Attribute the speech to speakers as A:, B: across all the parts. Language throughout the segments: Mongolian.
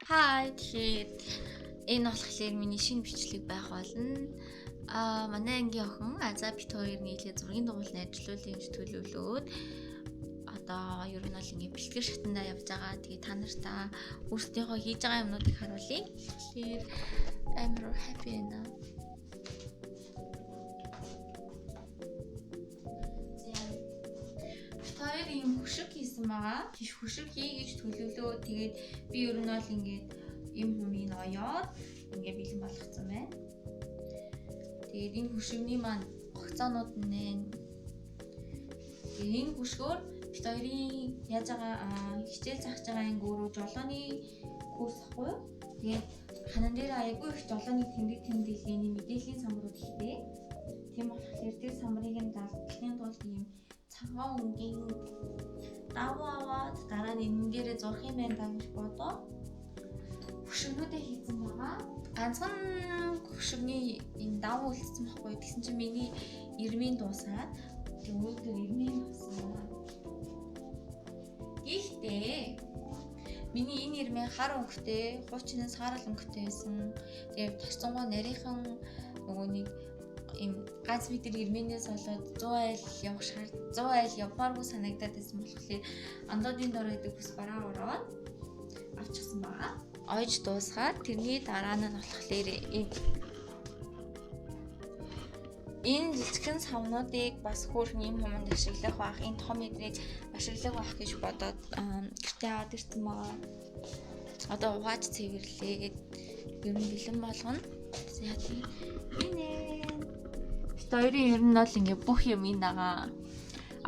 A: Хай тэгэхээр энэ болохоор миний шинэ бичлэг байх болно. Манай ангийн охин за бит хоёр нийлээ зургийн дугуйлан ажиллуулын гэж төлөвлөөд одоо ер нь бол ингээ бэлтгэр шатандаа явж байгаа. Тэгээ та нартаа өөрсдийнхөө хийж байгаа юмнуудыг харуулъя. Тэгэхээр амар happy байна. Тэр юм хөшиг хийсэн байгаа. Тийш хөшиг хий гэж төлөвлөө. Тэгээд би ер нь бол ингээд юм хүмүүс ноёод ингээд бэлэн болгоцсон байна. Тэгээд энэ хөшигний маань гогцоонууд нэ. Тэгээд энэ хөшгөөр бит хоёрын яаж байгаа хичээл зааж байгаа анги өөрөө жолооны курс ахгүй юу? Тэгээд ханан дээр айгүй их жолооны тэмдэглэлийн мэдээллийн самбарууд ихтэй. Тийм болохоор тэр самбарыг нь дадлахын тулд ийм цагаан өнгийн давуу аваад дараа нь энэ дээрээ зурх юм байна гэж бодоо хөшгнүүдээ хийсэн байгаа. Ганцхан хөшгний энэ давуу үлдсэн байхгүй. Тэгсэн чинь миний ирмийн дуусаад тэг өөдөр ирмийн дуусаа. Гэхдээ миний энэ ирмийн хар өнгөтэй, хуучнаас саарал өнгөтэй байсан. Тэгээ тарцсангоо нарийнхан нөгөө нэг им ганц бид ирмэнээс болоод 100 айл явах шаард 100 айл явмааргүй санагдаад байсан болохоор андуудын дор гэдэг бүс бараа ороод авчихсан байгаа. Ойж дуусгаад тэрний дараа нь болохоор энэ жижигхэн савнуудыг бас хөөрхөн юм хүмүүнд ашиглах байх, энэ том эдрийг ашиглах байх гэж бодоод гэртээ аваад ирсэн байгаа. Одоо угааж цэвэрлээд ер нь бэлэн болгоно. За тийм энэ хоёрын ер нь бол ингээ бүх юм инагаа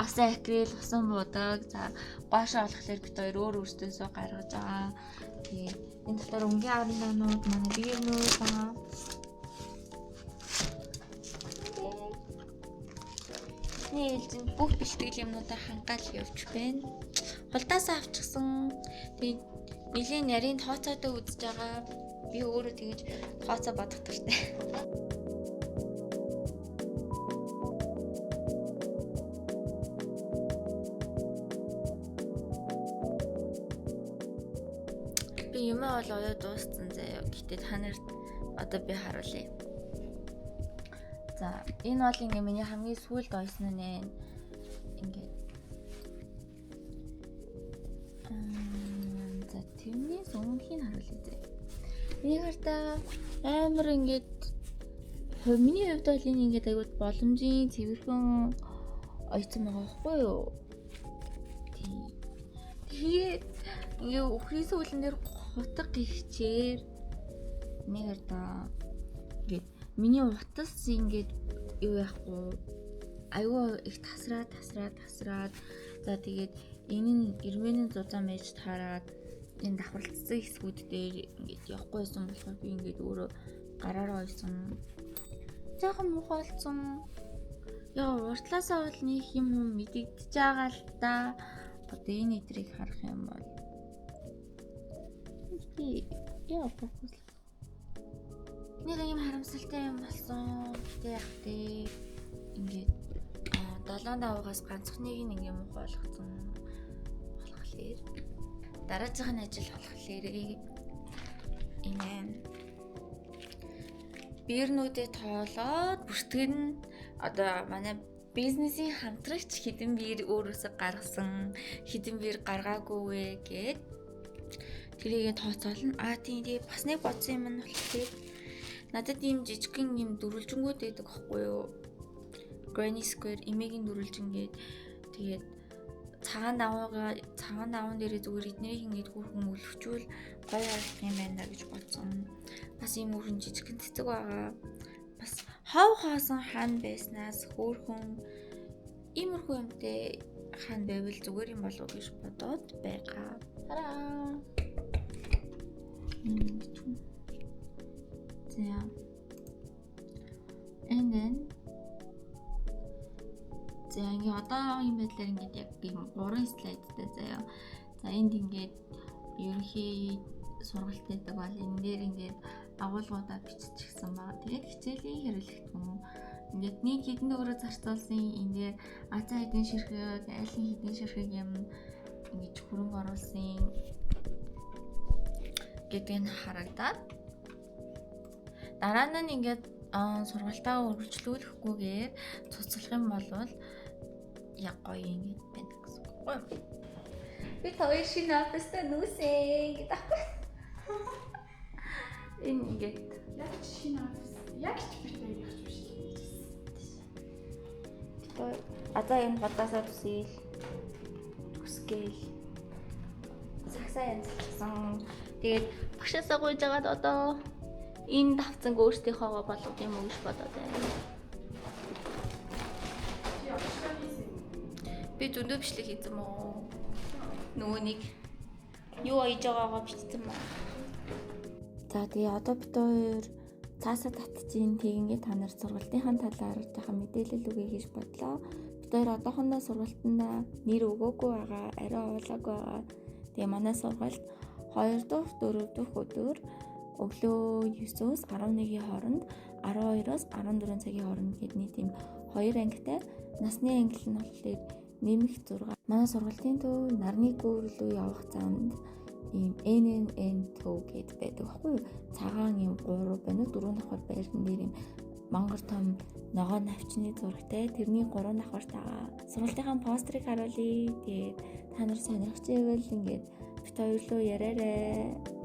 A: авсан акрил, усан буудаг, за гоошоо болохоор бит хоёр өөртөөсөө гаргаж байгаа. Тэгээ энэ дотор өнгийн авралнууд манай биернүүд байгаа. Нийлжин бүх бэлтгэл юмнуудаа хангаал явж байна. Хулдаасаа авчихсан. Тэгээ нэлийн нарийн тооцоотой үзэж байгаа. Би өөрөө тэгэж тооцоо бодох туфтаа. Юмаа бол оёо дууссан заяа. Гэтэ та нарт одоо би харуулъя. За энэ бол ингээ миний хамгийн сүүлд ойсон нь ингээд за тэрнээс өмнөхийг харуулъя заяа. Миний хартаа амар ингээд миний хувьд бол энэ ингээд аягүй боломжийн цэвэрхэн ойцсон байгаа байхгүй юу? Тэгээд ингээ өхрийсээ үлэн дээр хутга гихчээр нэг одоо ингээд миний утас ингээд юу яахгүй аюу их тасраад за тэгээд энэ нь ирмэний зузаан байж таараад энэ давхарлцсан хэсгүүд дээр ингээд явахгүйсэн болохоор би ингээд өөрөө гараараа ойсон жоохон мухалцсан яа уртлаасаа бол нэг юм мэдэгдэж байгаа л да. Одоо энэ идрийг харах юм бол яа фокус нэг юм харамсалтай юм болсон. Гэтэ яг тий ингээд 7 даваагаас ганцхныг ингээ муу болгоцсон болохоор дараагийн ажил болохоор энэ биернүүдэд тоолоод бүртгэн одоо манай бизнесийн хамтрагч хэдэн биер өөрөөсөө гаргасан хэдэн биер гаргаагүй гэд тэрийг тооцоолно. Тийм бас нэг бодсон юм нь болохоор надад ийм жижигхэн юм дөрвөлжингүүд байдаг аахгүй юу? Granny Square эмээгийн дөрвөлжингээд тэгээд цагаан даван дээрээ зүгээр эднэрийг ингэж хүүхэн өлөвчүүл гоё харагдах юм байна гэж бодсон. Бас ийм өөрөн жижигхэн цэцэг байгаа. Бас хов хаасан хан байснаас хөөхөн иймэрхүү юмтэй хан байвал зүгээр юм болов гэж бодоод байгаа. Тараа. За. And за ингээ одоо юм байдлаар ингээд яг ийм 3 слайдтай заяа. За энд ингээд ерөнхий сургалт байдаг бол энэ дээр ингээд агуулгуудаа биччихсэн байгаа. Тэгээд хичээлийн хэрэглэгдэн ингээд нэг хэдэн дөрөв зарцуулсан энэ дээр азаа хэдэн ширхэг, айлын хэдэн ширхэг юм ингэж хөрөнгө оруулсан гэдгийг харагдаад дараа нь ингээд сургалтаа үргэлжлүүлэхгүйгээр цуцлах юм бол яг гоё ингэж байна гэсэн үг гоё. Би хоёр шинэ оффистай нүүсэн гэдэг аахгүй. Энэ ингээд
B: яг шинэ офис. Яг ч битээ явах биш.
A: Одоо энэ бодлосоо төсгээл сагсаа янзлсан. Тэгээд багшаасаа гуйж агаад одоо энэ давцанг өөртөөхөө болгох юм уу гэж бодоод байна. Би зөндөө бичлэг хийсэн мó. Нөгөө нэг юу хийж байгаагаа бичсэн мó. За тэгээ одоо бид хоёр цаасаа татчихин тийгээ та нар сургалтынхаа талаар жоохон мэдээлэл өгье гэж бодлоо. Бид хоёр одоохондоо сургалтандаа нэр өгөөгүй байгаа, арай уулаагүй байгаа. Тэгээ манай сургалт 2 дахь 4 дахь өдөр өглөө 9-өөс 11-ийн хооронд 12-оос 14 цагийн хооронд гээд нийт юм 2 ангитай. Насны англи нь болохоор нэмэх 6. Манай сургалтын төв нарны гүүр рүү явах замд ийм NNN төв гээд байдаг аахгүй юу? Цагаан юм 3 байна уу 4 давхар байрны дээр юм мангар том ногоо навчны зурагтай. Тэрний 3 давхартайгаа сургалтынхаа постерыг харуулъя. Тэгээд та нар сонирхож байвал ингээд бит хоёр лөө яриарай.